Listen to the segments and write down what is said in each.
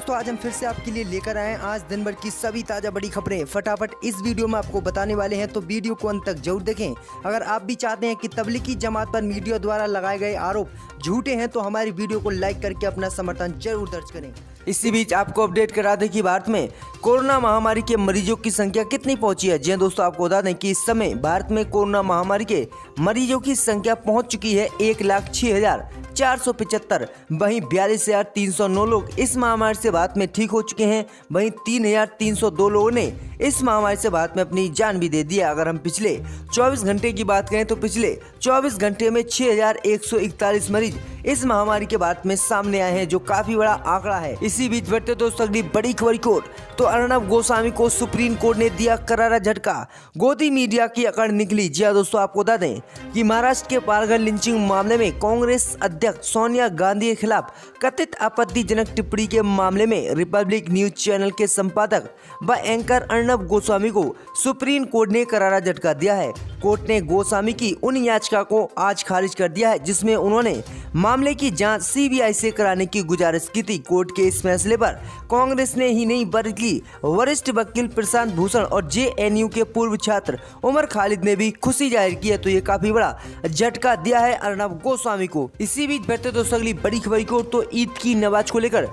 दोस्तों आज हम फिर से आपके लिए लेकर आए हैं आज दिन भर की सभी ताज़ा बड़ी खबरें फटाफट इस वीडियो में आपको बताने वाले हैं, तो वीडियो को अंत तक जरूर देखें। अगर आप भी चाहते हैं कि तबलीगी जमात पर मीडिया द्वारा लगाए गए आरोप झूठे हैं तो हमारी वीडियो को लाइक करके अपना समर्थन जरूर दर्ज करें। इसी बीच आपको अपडेट करा दें कि भारत में कोरोना महामारी के मरीजों की संख्या कितनी पहुंची है। जी हां दोस्तों, आपको बता दें कि इस समय भारत में कोरोना महामारी के मरीजों की संख्या पहुंच चुकी है 1,06,475। वहीं 42,309 लोग इस महामारी से भारत में ठीक हो चुके हैं। वहीं 3,302 लोगों ने इस महामारी से भारत में अपनी जान भी दे दी है। अगर हम पिछले 24 घंटे की बात करें तो पिछले 24 घंटे में 6,141 मरीज इस महामारी के भारत में सामने आए हैं, जो काफी बड़ा आंकड़ा है। इसी बीच बढ़ते दोस्तों अगली बड़ी खबर की ओर, तो अर्नब गोस्वामी को सुप्रीम कोर्ट ने दिया करारा झटका, गोदी मीडिया की अकड़ निकली। जी हां दोस्तों, आपको बता दें कि महाराष्ट्र के पालघर लिंचिंग मामले में कांग्रेस अध्यक्ष सोनिया गांधी के खिलाफ कथित आपत्तिजनक टिप्पणी के मामले में रिपब्लिक न्यूज चैनल के संपादक व एंकर अर्नब गोस्वामी को सुप्रीम कोर्ट ने करारा झटका दिया है। कोर्ट ने गोस्वामी की उन याचिका को आज खारिज कर दिया है जिसमें उन्होंने मामले की जांच सीबीआई से कराने की गुजारिश की थी। कोर्ट के इस फैसले पर कांग्रेस ने ही नहीं बल्कि वरिष्ठ वकील प्रशांत भूषण और जेएनयू के पूर्व छात्र उमर खालिद ने भी खुशी जाहिर की है। तो ये काफी बड़ा झटका दिया है अर्नब गोस्वामी को। इसी बीच बढ़ते दोस्तों अगली बड़ी खबर को, तो ईद की नमाज को लेकर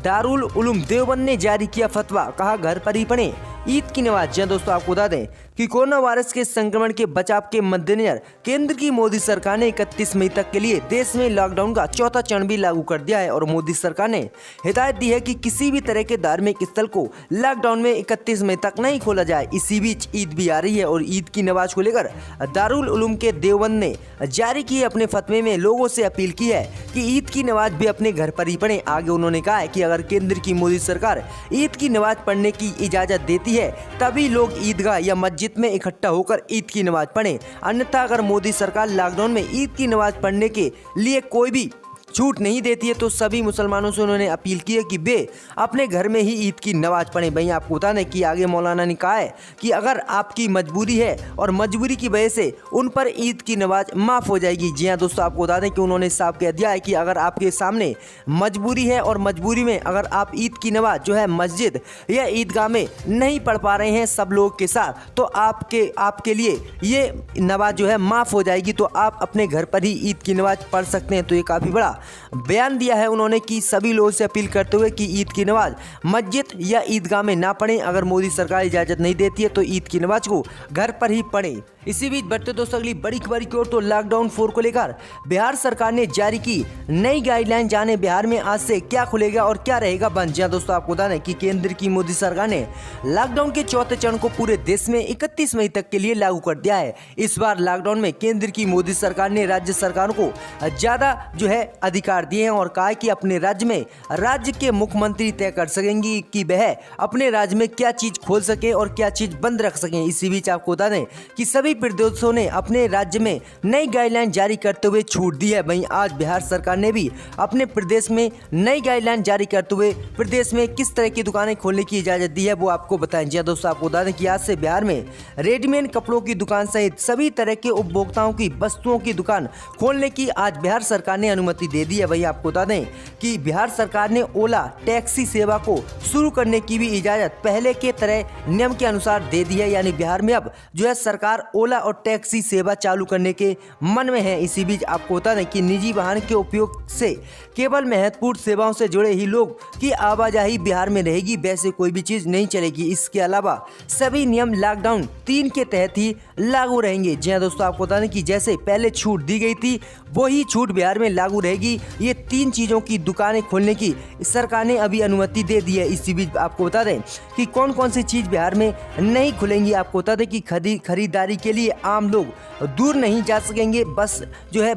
दारुल उलूम देवबंद ने जारी किया फतवा, कहा घर पर ही पढ़ें ईद की नमाज। जी दोस्तों, आपको बता दें कि कोरोना वायरस के संक्रमण के बचाव के मद्देनजर केंद्र की मोदी सरकार ने 31 मई तक के लिए देश में लॉकडाउन का चौथा चरण भी लागू कर दिया है। और मोदी सरकार ने हिदायत दी है कि किसी भी तरह के धार्मिक स्थल को लॉकडाउन में 31 मई तक नहीं खोला जाए। इसी बीच ईद भी आ रही है और ईद की नमाज को लेकर दारुल उलूम के देवबंद ने जारी किए अपने फतवे में लोगों से अपील की है कि ईद की नमाज भी अपने घर पर ही पढ़ें। आगे उन्होंने कहा है कि अगर केंद्र की मोदी सरकार ईद की नमाज पढ़ने की इजाजत देती है तभी लोग ईदगाह या मस्जिद में इकट्ठा होकर ईद की नमाज पढ़ें, अन्यथा अगर मोदी सरकार लॉकडाउन में ईद की नमाज पढ़ने के लिए कोई भी छूट नहीं देती है तो सभी मुसलमानों से उन्होंने अपील की है कि वे अपने घर में ही ईद की नमाज पढ़ें। भाई आपको बता दें कि आगे मौलाना ने कहा है कि अगर आपकी मजबूरी है और मजबूरी की वजह से उन पर ईद की नमाज माफ़ हो जाएगी। जी हाँ दोस्तों, आपको बता दें कि उन्होंने साफ कह दिया है कि अगर आपके सामने मजबूरी है और मजबूरी में अगर आप ईद की नमाज जो है मस्जिद या ईदगाह में नहीं पढ़ पा रहे हैं सब लोग के साथ, तो आपके लिए ये नमाज जो है माफ़ हो जाएगी, तो आप अपने घर पर ही ईद की नमाज पढ़ सकते हैं। तो ये काफ़ी बड़ा बयान दिया है उन्होंने कि सभी लोगों से अपील करते हुए कि ईद की नमाज मस्जिद या ईदगाह में ना पढ़ें। अगर मोदी सरकार इजाज़त नहीं देती है तो ईद की नमाज को घर पर ही पढ़ें। इसी बीच बढ़ते दोस्तों अगली बड़ी खबर की ओर, तो लॉकडाउन 4 को लेकर बिहार सरकार ने जारी की नई गाइडलाइन। जाने बिहार में आज से क्या खुलेगा और क्या रहेगा बंद। जी दोस्तों, आपको बता दें कि केंद्र की मोदी सरकार ने लॉकडाउन के चौथे चरण को पूरे देश में 31 मई तक के लिए लागू कर दिया है। इस बार लॉकडाउन में केंद्र की मोदी सरकार ने राज्य सरकारों को ज्यादा जो है अधिकार दिए हैं और कहा कि अपने राज्य में राज्य के मुख्यमंत्री तय कर सकेंगी कि वह अपने राज्य में क्या चीज खोल सके और क्या चीज बंद रख सके। इसी बीच आपको बता दें कि सभी प्रदेशों ने अपने राज्य में नई गाइडलाइन जारी करते हुए छूट दी है। वहीं आज बिहार सरकार ने भी अपने प्रदेश में नई गाइडलाइन जारी करते हुए प्रदेश में किस तरह की दुकानें खोलने की इजाजत दी है वो आपको बताएं। जी दोस्तों, आपको बता दें कि आज से बिहार में रेडीमेड कपड़ों की दुकान सहित सभी तरह के उपभोक्ताओं की वस्तुओं की दुकान खोलने की आज बिहार सरकार ने अनुमति दे दी है। वहीं आपको बता दें कि बिहार सरकार ने ओला टैक्सी सेवा को शुरू करने की भी इजाजत पहले के तरह नियम के अनुसार दे दी है। यानी बिहार में अब जो है सरकार ओला और टैक्सी सेवा चालू करने के मन में है। इसी बीच आपको बता दें कि निजी वाहन के उपयोग से केवल महत्वपूर्ण सेवाओं से जुड़े ही लोग की आवाजाही बिहार में रहेगी, वैसे कोई भी चीज नहीं चलेगी। इसके अलावा सभी नियम लॉकडाउन 3 के तहत ही लागू रहेंगे। जी हाँ दोस्तों, आपको बता दें कि जैसे पहले छूट दी गई थी वही छूट बिहार में लागू रहेगी। ये 3 चीजों की दुकानें खोलने की सरकार ने अभी अनुमति दे दी है। इसी बीच आपको बता दें कि कौन कौन सी चीज बिहार में नहीं खुलेंगी। आपको बता दें कि खरीदारी के लिए आम लोग दूर नहीं जा सकेंगे, बस जो है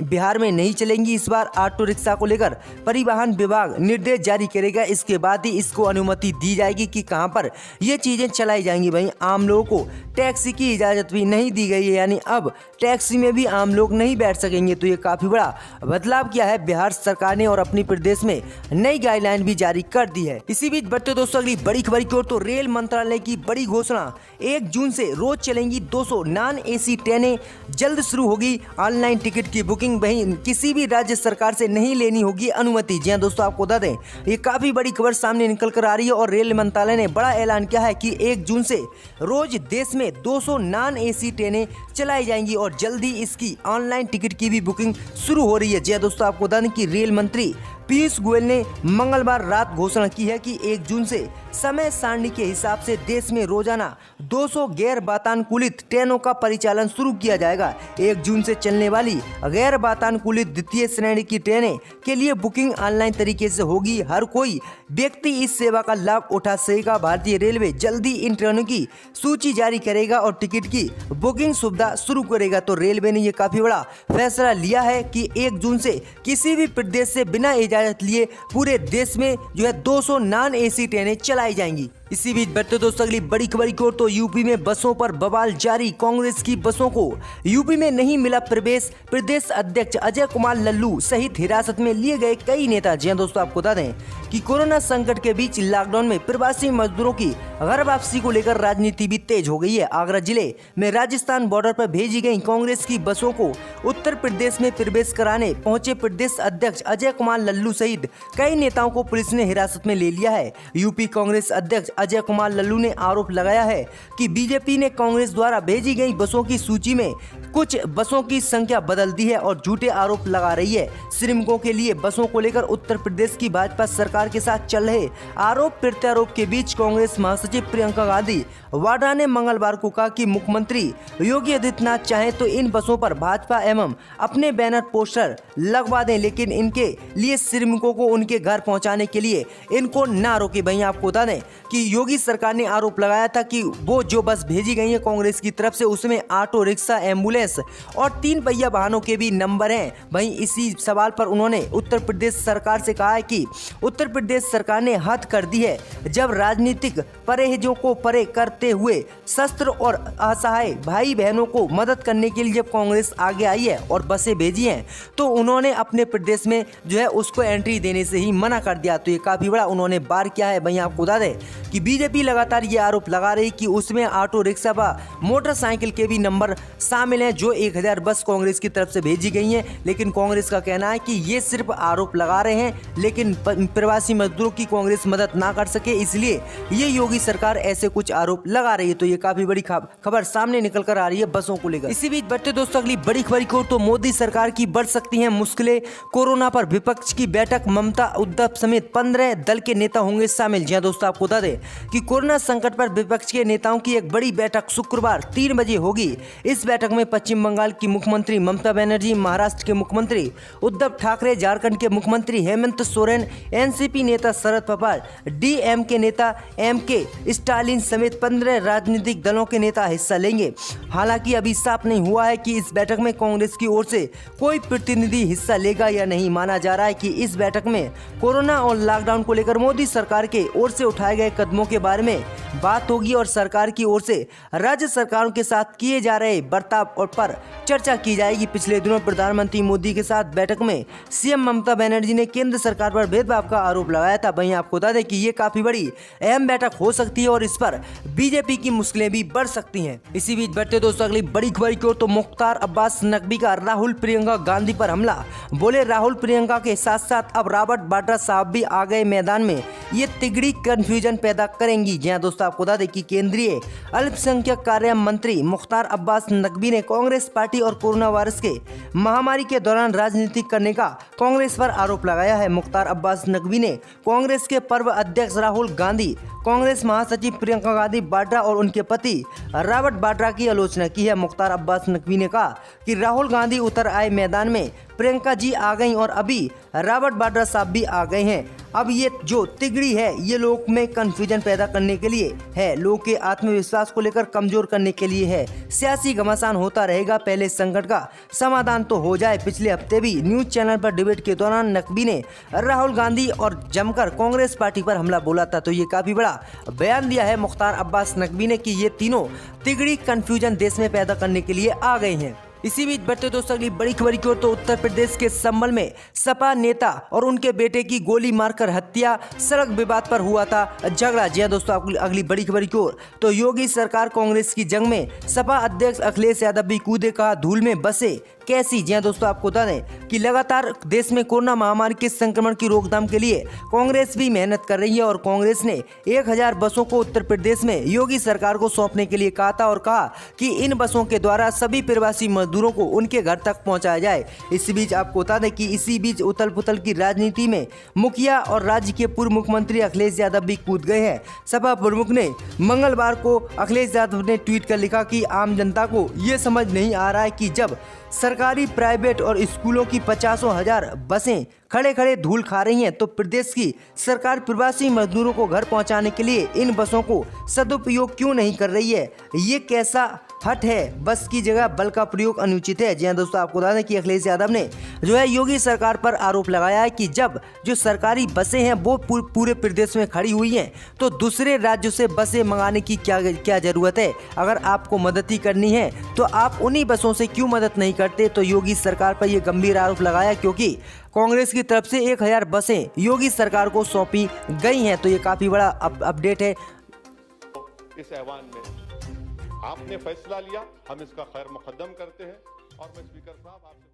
बिहार में नहीं चलेंगी। इस बार ऑटो रिक्शा को लेकर परिवहन विभाग निर्देश जारी करेगा, इसके बाद ही इसको अनुमति दी जाएगी कि कहां पर ये चीजें चलाई जाएंगी। वहीं आम लोगों को टैक्सी की इजाज़त भी नहीं दी गई है, यानी अब टैक्सी में भी आम लोग नहीं बैठ सकेंगे। तो ये काफ़ी बड़ा बदलाव किया है बिहार सरकार ने और अपनी प्रदेश में नई गाइडलाइन भी जारी कर दी है। इसी बीच बढ़ते दोस्तों अगली बड़ी खबर की ओर, तो रेल मंत्रालय की बड़ी घोषणा, 1 जून से रोज चलेंगी 200 नॉन एसी ट्रेनें, जल्द शुरू होगी ऑनलाइन टिकट की बुकिंग। वहीं किसी भी राज्य सरकार से नहीं लेनी होगी अनुमति। जी हाँ दोस्तों, आपको बता दें ये काफी बड़ी खबर सामने निकल कर आ रही है और रेल मंत्रालय ने बड़ा ऐलान किया है कि 1 जून से रोज देश में 200 नॉन एसी ट्रेनें चलाई जाएंगी और जल्द ही इसकी ऑनलाइन टिकट की भी बुकिंग शुरू हो रही है। जी हाँ दोस्तों, आपको बता दें कि रेल मंत्री पीयूष गोयल ने मंगलवार रात घोषणा की है कि 1 जून से समय सारणी के हिसाब से देश में रोजाना 200 गैर वातानुकूलित ट्रेनों का परिचालन शुरू किया जाएगा। 1 जून से चलने वाली गैर वातानुकूलित द्वितीय श्रेणी की ट्रेनें के लिए बुकिंग ऑनलाइन तरीके से होगी। हर कोई व्यक्ति इस सेवा का लाभ उठा सकेगा। भारतीय रेलवे जल्दी इन ट्रेनों की सूची जारी करेगा और टिकट की बुकिंग सुविधा शुरू करेगा। तो रेलवे ने यह काफी बड़ा फैसला लिया है कि 1 जून से किसी भी प्रदेश से बिना इजाजत लिए पूरे देश में जो है 200 नॉन एसी ट्रेनें चलाई जाएंगी। इसी बीच बढ़ते दोस्तों अगली बड़ी खबर की ओर, तो यूपी में बसों पर बवाल जारी। कांग्रेस की बसों को यूपी में नहीं मिला प्रवेश। प्रदेश अध्यक्ष अजय कुमार लल्लू सहित हिरासत में लिए गए कई नेता। जी दोस्तों, आपको बता दें कि कोरोना संकट के बीच लॉकडाउन में प्रवासी मजदूरों की घर वापसी को लेकर राजनीति भी तेज हो गई है। आगरा जिले में राजस्थान बॉर्डर पर भेजी गई कांग्रेस की बसों को उत्तर प्रदेश में प्रवेश कराने पहुंचे प्रदेश अध्यक्ष अजय कुमार लल्लू सहित कई नेताओं को पुलिस ने हिरासत में ले लिया है। यूपी कांग्रेस अध्यक्ष अजय कुमार लल्लू ने आरोप लगाया है कि बीजेपी ने कांग्रेस द्वारा भेजी गई बसों की सूची में कुछ बसों की संख्या बदल दी है और झूठे आरोप लगा रही है। श्रमिकों के लिए बसों को लेकर उत्तर प्रदेश की भाजपा सरकार के साथ चल रहे आरोप प्रत्यारोप के बीच कांग्रेस महासचिव प्रियंका गांधी वाड्रा ने मंगलवार को कहा कि मुख्यमंत्री योगी आदित्यनाथ चाहे तो इन बसों पर भाजपा एवं अपने बैनर पोस्टर लगवा दें, लेकिन इनके लिए श्रमिकों को उनके घर पहुंचाने के लिए इनको ना रोके। वहीं आपको बता दें कि योगी सरकार ने आरोप लगाया था कि वो जो बस भेजी गई है कांग्रेस की तरफ से उसमें ऑटो रिक्शा, एम्बुलेंस और 3 पहिया वाहनों के भी नंबर हैं। वहीं इसी सवाल पर उन्होंने उत्तर प्रदेश सरकार से कहा है कि उत्तर प्रदेश सरकार ने हद कर दी है जब राजनीतिक परहेजों को परे करते हुए शस्त्र और असहाय भाई बहनों को मदद करने के लिए जब कांग्रेस आगे आई है और बसें भेजी हैं तो उन्होंने अपने प्रदेश में जो है उसको एंट्री देने से ही मना कर दिया। तो ये काफी बड़ा उन्होंने बार किया है। वहीं आपको बता दें कि बीजेपी लगातार ये आरोप लगा रही कि उसमें ऑटो रिक्शा व मोटरसाइकिल के भी नंबर शामिल हैं जो 1000 बस कांग्रेस की तरफ से भेजी गई हैं। लेकिन कांग्रेस का कहना है कि ये सिर्फ आरोप लगा रहे हैं, लेकिन प्रवासी मजदूरों की कांग्रेस मदद ना कर सके इसलिए ये योगी सरकार ऐसे कुछ आरोप लगा रही है। तो ये काफी बड़ी खबर सामने निकल कर आ रही है बसों को लेकर। इसी बीच बढ़ते दोस्तों अगली बड़ी खबर को, तो मोदी सरकार की बढ़ सकती है मुश्किलें। कोरोना पर विपक्ष की बैठक, ममता, उद्धव समेत 15 दल के नेता होंगे शामिल। जी दोस्तों, आपको बता दें कि कोरोना संकट पर विपक्ष के नेताओं की एक बड़ी बैठक शुक्रवार 3 बजे होगी। इस बैठक में पश्चिम बंगाल की मुख्यमंत्री ममता बनर्जी, महाराष्ट्र के मुख्यमंत्री उद्धव ठाकरे, झारखंड के मुख्यमंत्री हेमंत सोरेन, एनसीपी नेता शरद पवार, डीएमके नेता एमके स्टालिन समेत 15 राजनीतिक दलों के नेता हिस्सा लेंगे। हालांकि अभी साफ नहीं हुआ है कि इस बैठक में कांग्रेस की ओर से कोई प्रतिनिधि हिस्सा लेगा या नहीं। माना जा रहा है कि इस बैठक में कोरोना और लॉकडाउन को लेकर मोदी सरकार के ओर से उठाए गए कदमों के बारे में बात होगी और सरकार की ओर से राज्य सरकारों के साथ किए जा रहे बर्ताव और पर चर्चा की जाएगी। पिछले दिनों प्रधानमंत्री मोदी के साथ बैठक में सीएम ममता बनर्जी ने केंद्र सरकार पर भेदभाव का आरोप लगाया था। वहीं आपको बता दें कि ये काफी बड़ी अहम बैठक हो सकती है और इस पर बीजेपी की मुश्किलें भी बढ़ सकती हैं। इसी बीच बढ़ते दोस्तों अगली बड़ी खबर की ओर, तो मुख्तार अब्बास नकवी का राहुल प्रियंका गांधी पर हमला। बोले राहुल प्रियंका के साथ साथ अब रॉबर्ट वाड्रा साहब भी आ गए मैदान में, ये तिगड़ी कंफ्यूजन पैदा करेंगी। जी दोस्तों, आपको बता दें कि केंद्रीय अल्पसंख्यक कार्य मंत्री मुख्तार अब्बास नकवी ने कांग्रेस पार्टी और कोरोना वायरस के महामारी के दौरान राजनीति करने का कांग्रेस पर आरोप लगाया है। मुख्तार अब्बास नकवी ने कांग्रेस के पूर्व अध्यक्ष राहुल गांधी, कांग्रेस महासचिव प्रियंका गांधी वाड्रा और उनके पति रॉबर्ट वाड्रा की आलोचना की है। मुख्तार अब्बास नकवी ने कहा कि राहुल गांधी उतर आए मैदान में प्रियंका जी आ गई और अभी रॉबर्ट वाड्रा साहब भी आ गए हैं। अब ये जो तिगड़ी है ये लोग में कंफ्यूजन पैदा करने के लिए है, लोग के आत्मविश्वास को लेकर कमजोर करने के लिए है। सियासी घमासान होता रहेगा, पहले संकट का समाधान तो हो जाए। पिछले हफ्ते भी न्यूज चैनल पर डिबेट के दौरान नकवी ने राहुल गांधी और जमकर कांग्रेस पार्टी पर हमला बोला था, तो ये काफी बड़ा बयान दिया है मुख्तार अब्बास नकवी ने कि ये तीनों तिगड़ी कंफ्यूजन देश में पैदा करने के लिए आ गए हैं। इसी बीच बढ़ते दोस्तों अगली बड़ी खबर की ओर, तो उत्तर प्रदेश के संभल में सपा नेता और उनके बेटे की गोली मारकर हत्या, सड़क विवाद पर हुआ था झगड़ा। जी हां दोस्तों, अगली बड़ी खबर की ओर, तो योगी सरकार कांग्रेस की जंग में सपा अध्यक्ष अखिलेश यादव भी कूदे, कहा धूल में बसे कैसी। जी हां दोस्तों, आपको बता दें कि लगातार देश में कोरोना महामारी के संक्रमण की रोकथाम के लिए कांग्रेस भी मेहनत कर रही है और कांग्रेस ने 1000 बसों को उत्तर प्रदेश में योगी सरकार को सौंपने के लिए कहा था और कहा कि इन बसों के द्वारा सभी प्रवासी मजदूरों को उनके घर तक पहुंचाया जाए। इसी बीच आपको बता दें कि इसी बीच उथल पुथल की राजनीति में मुखिया और राज्य के पूर्व मुख्यमंत्री अखिलेश यादव भी कूद गए हैं। सपा प्रमुख ने मंगलवार को अखिलेश यादव ने ट्वीट कर लिखा कि आम जनता को ये समझ नहीं आ रहा है कि जब सरकारी, प्राइवेट और स्कूलों की 50,000 बसें खड़े खड़े धूल खा रही हैं, तो प्रदेश की सरकार प्रवासी मजदूरों को घर पहुंचाने के लिए इन बसों को सदुपयोग क्यों नहीं कर रही है। ये कैसा हट है, बस की जगह बल का प्रयोग अनुचित है। जी हां दोस्तों, आपको बता दें कि अखिलेश यादव ने जो है योगी सरकार पर आरोप लगाया है कि जब जो सरकारी बसें हैं वो पूरे प्रदेश में खड़ी हुई हैं, तो दूसरे राज्यों से बसें मंगाने की क्या जरूरत है। अगर आपको मदद ही करनी है तो आप उन्हीं बसों से क्यों मदद नहीं करते। तो योगी सरकार पर यह गंभीर आरोप लगाया, क्योंकि कांग्रेस की तरफ से 1000 बसें योगी सरकार को सौंपी गई हैं। तो ये काफी बड़ा अपडेट है। इस ऐवान में आपने फैसला लिया, हम इसका खैर मुकद्दम करते हैं और मैं स्पीकर साहब आपसे